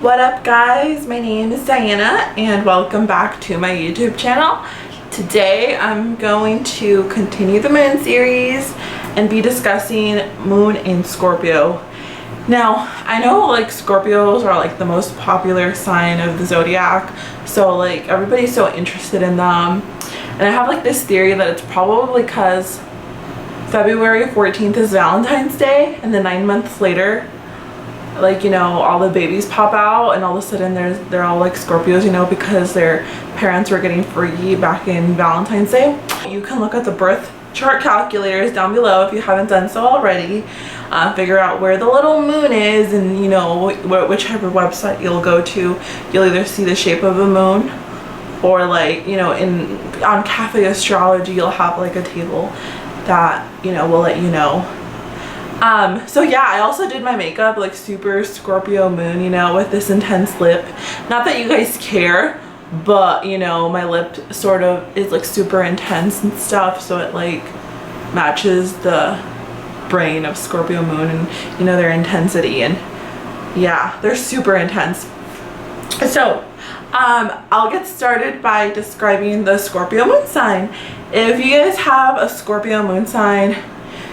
What up guys, my name is Diana and welcome back to my YouTube channel. Today I'm going to continue the moon series and be discussing moon in Scorpio. Now I know like Scorpios are like the most popular sign of the zodiac, so like everybody's so interested in them, and I have like this theory that it's probably because February 14th is Valentine's Day and then 9 months later, like, you know, all the babies pop out and all of a sudden they're all like Scorpios, you know, because their parents were getting free back in Valentine's Day. You can look at the birth chart calculators down below if you haven't done so already. Figure out where the little moon is, and you know, whichever website you'll go to, you'll either see the shape of a moon, or like, you know, on Cafe Astrology you'll have like a table that, you know, will let you know. So yeah, I also did my makeup like super Scorpio moon, you know, with this intense lip. Not that you guys care, but you know, my lip sort of is like super intense and stuff, so it like matches the brain of Scorpio moon and, you know, their intensity, and yeah, they're super intense. So I'll get started by describing the Scorpio moon sign. If you guys have a Scorpio moon sign,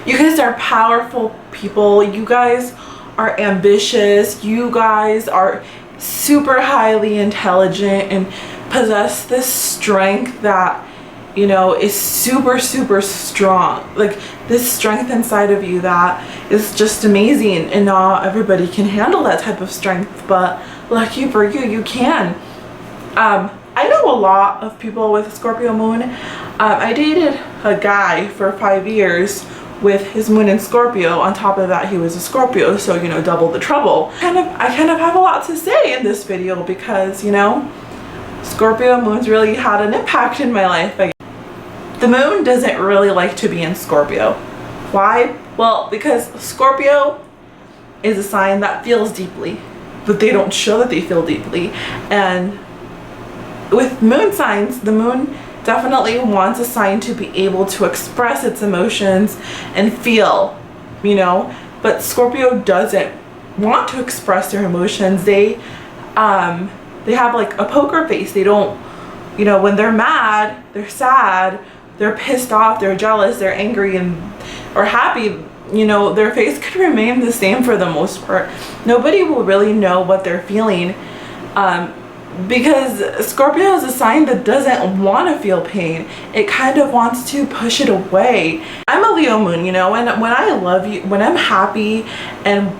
you guys are powerful people. You guys are ambitious. You guys are super highly intelligent and possess this strength that, you know, is super strong. Like this strength inside of you that is just amazing, and not everybody can handle that type of strength, but lucky for you, you can. I know a lot of people with Scorpio moon. I dated a guy for 5 years with his moon in Scorpio. On top of that, he was a Scorpio, so, you know, double the trouble. I kind of have a lot to say in this video because, you know, Scorpio moons really had an impact in my life. The moon doesn't really like to be in Scorpio. Why? Well, because Scorpio is a sign that feels deeply, but they don't show that they feel deeply. And with moon signs, the moon definitely wants a sign to be able to express its emotions and feel, you know, but Scorpio doesn't want to express their emotions. They have like a poker face. They don't, you know, when they're mad, they're sad, they're pissed off, they're jealous, they're angry, or happy, you know, their face could remain the same for the most part. Nobody will really know what they're feeling, because Scorpio is a sign that doesn't want to feel pain. It kind of wants to push it away. I'm a Leo moon, you know, and when I love you, when I'm happy,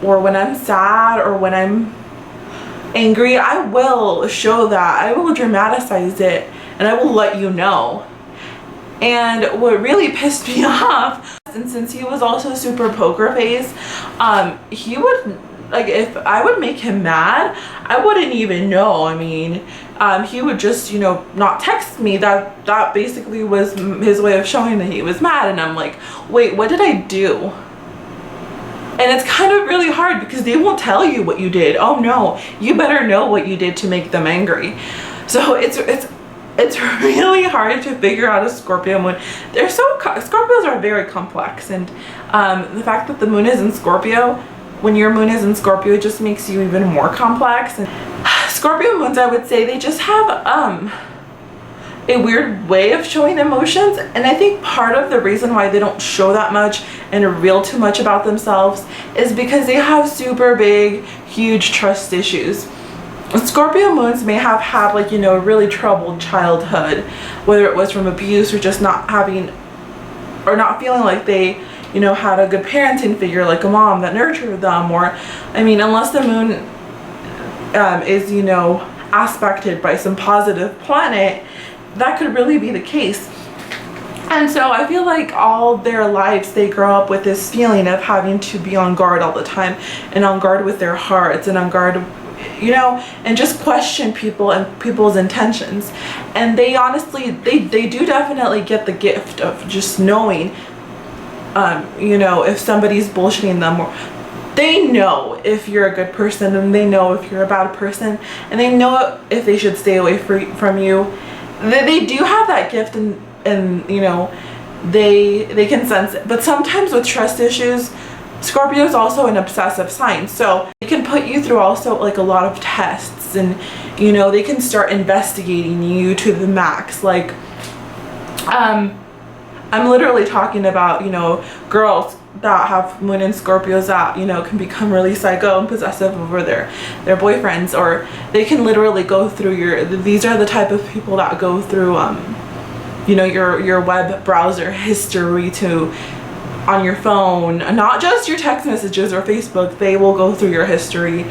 or when I'm sad, or when I'm angry, I will show that. I will dramatize it, and I will let you know. And what really pissed me off, and since he was also super poker face, he would, like, if I would make him mad, I wouldn't even know. I mean, he would just, you know, not text me. That basically was his way of showing that he was mad, and I'm like, wait, what did I do? And it's kind of really hard because they won't tell you what you did. Oh no, you better know what you did to make them angry. So it's really hard to figure out a Scorpio moon. Scorpios are very complex, and the fact that the moon is in Scorpio, when your moon is in Scorpio, it just makes you even more complex. And Scorpio moons, I would say, they just have a weird way of showing emotions, and I think part of the reason why they don't show that much and reveal too much about themselves is because they have super big, huge trust issues. Scorpio moons may have had, like, you know, a really troubled childhood, whether it was from abuse or just not having, or not feeling like they, you know, had a good parenting figure, like a mom that nurtured them, or, I mean, unless the moon is, you know, aspected by some positive planet, that could really be the case. And so I feel like all their lives they grow up with this feeling of having to be on guard all the time, and on guard with their hearts, and on guard, you know, and just question people and people's intentions. And they honestly, they do definitely get the gift of just knowing, you know, if somebody's bullshitting them, or they know if you're a good person, and they know if you're a bad person, and they know if they should stay away from you. They do have that gift, and you know, they can sense it. But sometimes with trust issues, Scorpio is also an obsessive sign, so it can put you through also like a lot of tests, and you know, they can start investigating you to the max. Like I'm literally talking about, you know, girls that have moon in Scorpios that, you know, can become really psycho and possessive over their boyfriends, or they can literally go through these are the type of people that go through you know, your web browser history on your phone, not just your text messages or Facebook. They will go through your history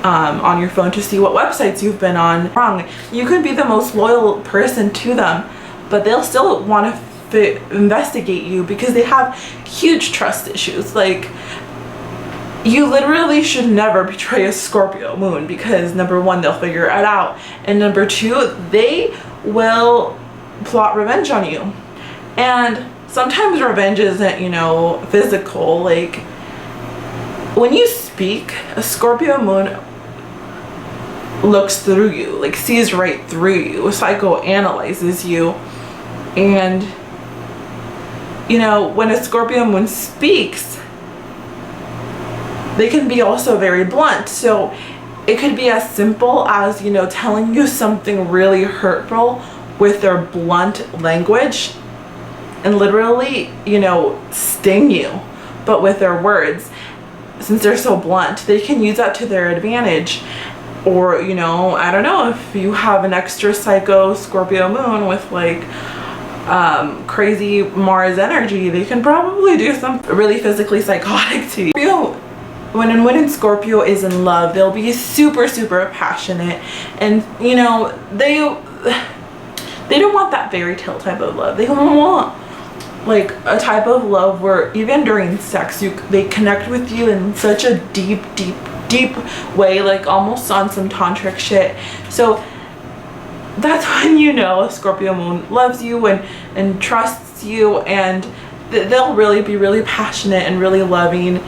on your phone to see what websites you've been on. You could be the most loyal person to them, but they'll still want to investigate you because they have huge trust issues. Like, you literally should never betray a Scorpio moon, because number one, they'll figure it out, and number two, they will plot revenge on you. And sometimes revenge isn't, you know, physical. Like, when you speak, a Scorpio moon looks through you, like sees right through you, psychoanalyzes you. And you know, when a Scorpio moon speaks, they can be also very blunt. So it could be as simple as, you know, telling you something really hurtful with their blunt language, and literally, you know, sting you, but with their words. Since they're so blunt, they can use that to their advantage. Or, you know, I don't know, if you have an extra psycho Scorpio moon with like crazy Mars energy, they can probably do something really physically psychotic to you. When a moon in Scorpio is in love, they'll be super passionate, and you know, they don't want that fairy tale type of love. They want like a type of love where even during sex they connect with you in such a deep way, like almost on some tantric shit. So that's when, you know, a Scorpio moon loves you and trusts you, and they'll really be really passionate and really loving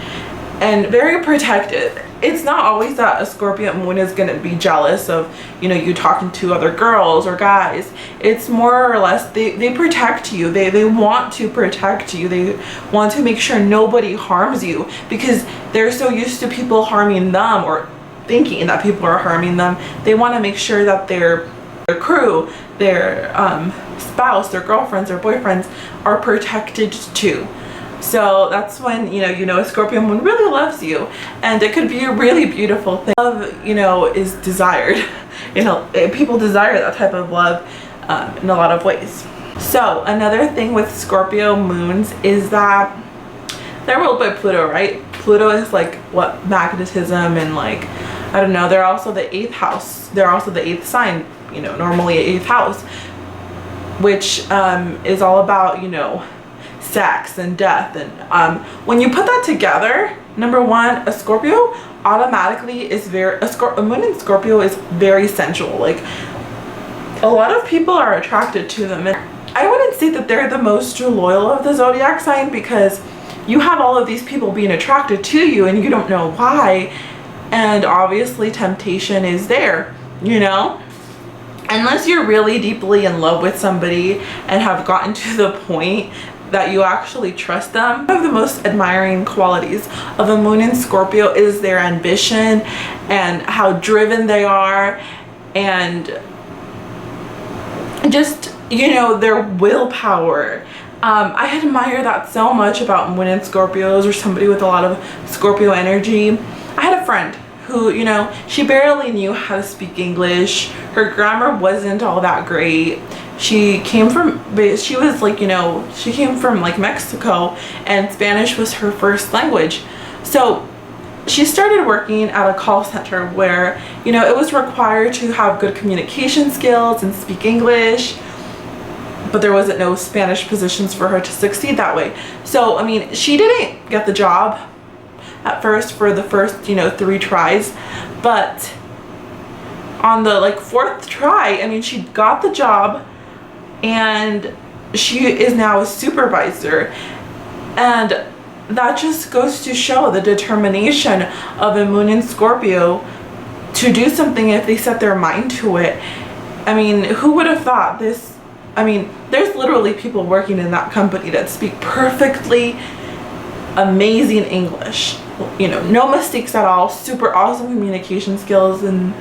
and very protective. It's not always that a Scorpio moon is going to be jealous of, you know, you talking to other girls or guys. It's more or less they protect you. They want to protect you. They want to make sure nobody harms you, because they're so used to people harming them or thinking that people are harming them. They want to make sure that their crew, their spouse, their girlfriends, their boyfriends are protected too. So that's when, you know, a Scorpio moon really loves you, and it could be a really beautiful thing. Love, you know, is desired. You know, people desire that type of love in a lot of ways. So another thing with Scorpio moons is that they're ruled by Pluto, right? Pluto is like what, magnetism, and like, I don't know, they're also the 8th house. They're also the 8th sign, you know, normally 8th house, which is all about, you know, sex and death. And when you put that together, number one, a Scorpio automatically is a moon in Scorpio is very sensual. Like, a lot of people are attracted to them, and I wouldn't say that they're the most loyal of the zodiac sign, because you have all of these people being attracted to you and you don't know why, and obviously temptation is there, you know. Unless you're really deeply in love with somebody and have gotten to the point that you actually trust them. One of the most admiring qualities of a moon in Scorpio is their ambition and how driven they are, and just, you know, their willpower. I admire that so much about moon in Scorpios, or somebody with a lot of Scorpio energy. I had a friend who, you know, she barely knew how to speak English. Her grammar wasn't all that great. She was like, you know, she came from like Mexico, and Spanish was her first language. So she started working at a call center where, you know, it was required to have good communication skills and speak English, but there wasn't no Spanish positions for her to succeed that way. So, I mean, she didn't get the job at first for the first, you know, 3 tries, but on the like 4th try, I mean, she got the job, and she is now a supervisor. And that just goes to show the determination of a moon in Scorpio to do something if they set their mind to it. I mean, who would have thought this? I mean, there's literally people working in that company that speak perfectly amazing English, you know, no mistakes at all, super awesome communication skills, and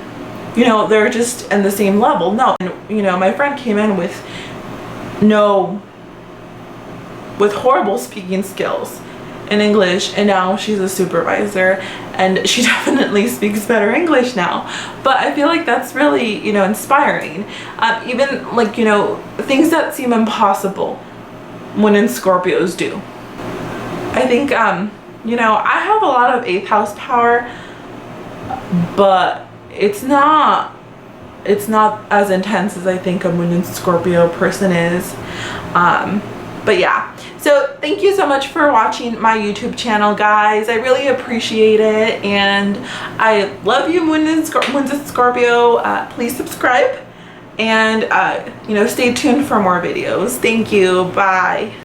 you know, they're just in the same level. No, and you know, my friend came in with horrible speaking skills in English, and now she's a supervisor and she definitely speaks better English now. But I feel like that's really, you know, inspiring. Even like, you know, things that seem impossible when in Scorpios do. I think, you know, I have a lot of 8th house power, but it's not as intense as I think a Moon in Scorpio person is. But yeah, so thank you so much for watching my YouTube channel, guys. I really appreciate it, and I love you, Moon in Scorpio. Please subscribe, and you know, stay tuned for more videos. Thank you. Bye.